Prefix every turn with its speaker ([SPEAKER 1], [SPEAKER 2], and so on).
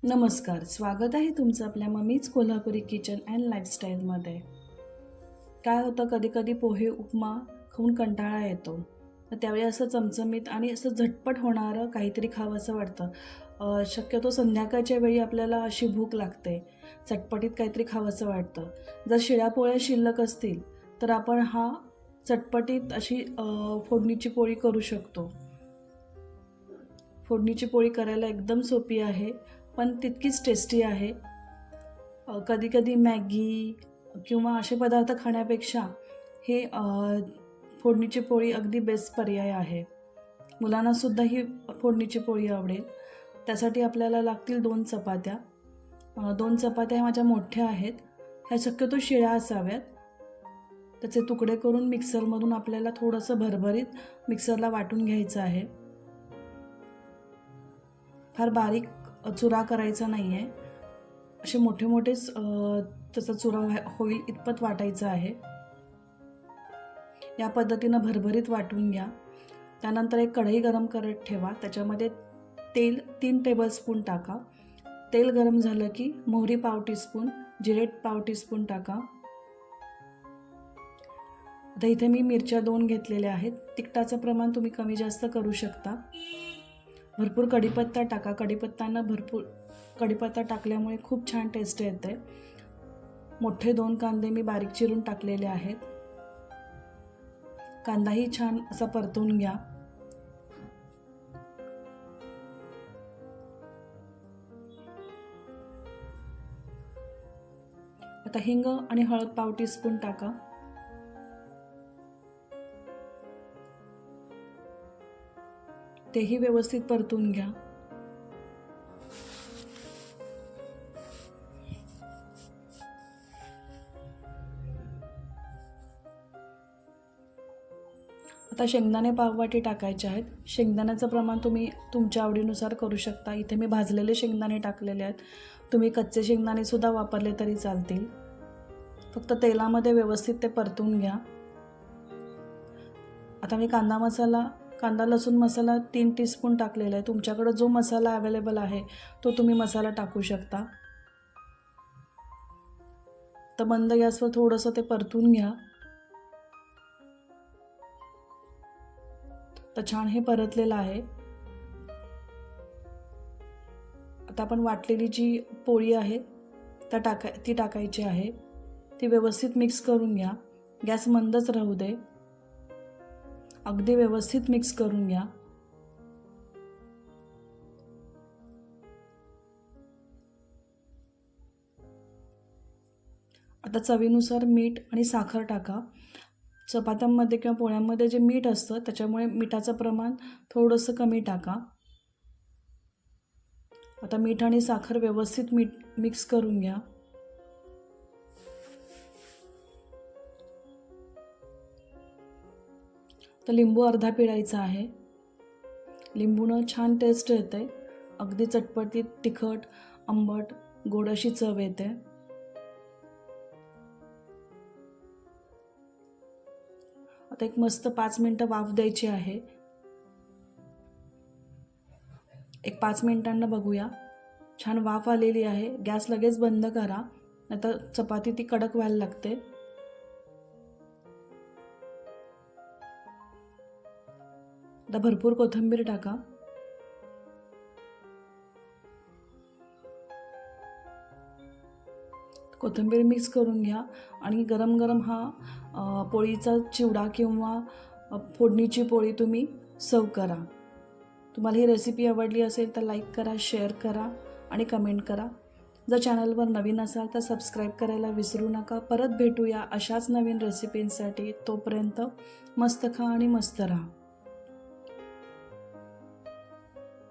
[SPEAKER 1] नमस्कार, स्वागत आहे तुमचं आपल्या मम्मीज कोल्हापुरी किचन अँड लाईफस्टाईलमध्ये. काय होतं, कधी पोहे उपमा खाऊन कंटाळा येतो. तर त्यावेळी असं चमचमीत आणि असं झटपट होणारं काहीतरी खावंसं वाटतं. शक्यतो संध्याकाळच्या वेळी आपल्याला अशी भूक लागते, चटपटीत काहीतरी खावंसं वाटतं. जर शिळ्या पोळ्या शिल्लक असतील तर आपण हा चटपटीत अशी फोडणीची पोळी करू शकतो. फोडणीची पोळी करायला एकदम सोपी आहे, पण तितकीच टेस्टी आहे. कधी मॅगी किंवा असे पदार्थ खाण्यापेक्षा हे फोडणीची पोळी अगदी बेस्ट पर्याय आहे. मुलांनासुद्धा ही फोडणीची पोळी आवडेल. त्यासाठी आपल्याला लागतील 2 चपात्या. 2 चपात्या ह्या माझ्या मोठ्या आहेत. ह्या शक्यतो शिळ्या असाव्यात. त्याचे तुकडे करून मिक्सरमधून आपल्याला थोडंसं भरभरीत मिक्सरला वाटून घ्यायचं आहे. फार बारीक चुरा करायचा नाही आहे. असे मोठेच त्याचा चुरा होईल इतपत वाटायचं आहे. या पद्धतीनं भरभरीत वाटून घ्या. त्यानंतर एक कढई गरम करत ठेवा. त्याच्यामध्ये तेल 3 टेबलस्पून टाका. तेल गरम झालं की मोहरी पाव टीस्पून, जिरे पाव टीस्पून टाका. आता इथे मी मिरच्या 2 घेतलेल्या आहेत. तिखटाचं प्रमाण तुम्ही कमी जास्त करू शकता. भरपूर कढीपत्ता टाका. भरपूर कढीपत्ता टाकल्यामुळे खूप छान टेस्ट येते. मोठे 2 कांदे मी बारीक चिरून टाकलेले आहेत. कांदाही छान असा परतून घ्या. आता हिंग आणि हळद पाव टीस्पून टाका. तेही व्यवस्थित परतून घ्या. आता शेंगदाणे पाववाटी टाकायचे आहेत. शेंगदाण्याचं प्रमाण तुम्ही तुमच्या आवडीनुसार करू शकता. इथे मी भाजलेले शेंगदाणे टाकलेले आहेत. तुम्ही कच्चे शेंगदाणेसुद्धा वापरले तरी चालतील. फक्त तेलामध्ये व्यवस्थित ते परतून घ्या. आता मी कांदा लसूण मसाला 3 टीस्पून टाकलेला आहे. तुमच्याकडे जो मसाला अवेलेबल आहे तो तुम्ही मसाला टाकू शकता. तर मंद गॅसवर थोडंसं ते परतून घ्या. तर छान हे परतलेलं आहे. आता आपण वाटलेली जी पोळी आहे ती टाकायची आहे. ती व्यवस्थित मिक्स करून घ्या. गॅस मंदच राहू दे. अगदी व्यवस्थित मिक्स करून घ्या. आता चवीनुसार मीठ आणि साखर टाका. चपात्यांमध्ये किंवा पोळ्यांमध्ये जे मीठ असतं त्याच्यामुळे मिठाचं प्रमाण थोडंसं कमी टाका. आता मीठ आणि साखर व्यवस्थित मिक्स करून घ्या. तर लिंबू अर्धा पिळायचा आहे. लिंबूनं छान टेस्ट येते. अगदी चटपटीत, तिखट, आंबट, गोड अशी चव येते. आता एक मस्त 5 मिनटं वाफ द्यायची आहे. एक 5 मिनिटांना बघूया. छान वाफ आलेली आहे. गॅस लगेच बंद करा, नाहीतर चपाती ती कडक व्हायला लागते. आता भरपूर कोथिंबीर टाका. कोथिंबीर मिक्स करून घ्या आणि गरम हा पोळीचा चिवडा किंवा फोडणीची पोळी तुम्ही सर्व करा. तुम्हाला ही रेसिपी आवडली असेल तर लाईक करा, शेअर करा आणि कमेंट करा. जर चॅनलवर नवीन असाल तर सबस्क्राईब करायला विसरू नका. परत भेटूया अशाच नवीन रेसिपींसाठी. तोपर्यंत मस्त खा आणि मस्त राहा.